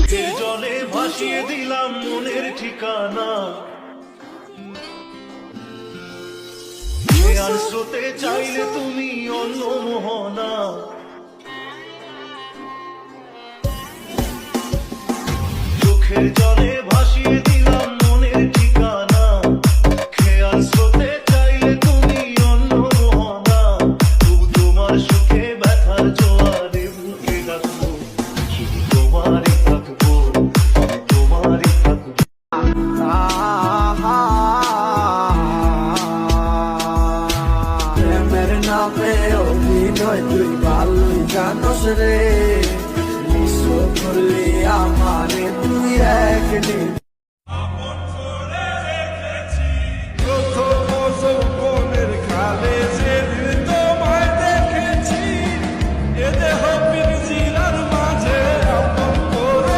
চোখের জলে ভাসিয়ে দিলাম মনের ঠিকানা, আর স্রোতে চাইলে তুমি অন্য মোহনা। চোখের জলে ভাসিয়ে দিলাম মনের ঠিকানা, খেয়াল স্রোতে চাইলে তুমি অন্য মোহনা। তবু তোমার সুখে ব্যথার জোয়ারে বুকে ডাকবো, শুধু তোমারই থাকবো, আমি তোমারই থাকবো। প্রেমের নামে অভিনয় তুই ভালোই জানোস রে, বিশ্ব করলি আমারে তুই একদিন।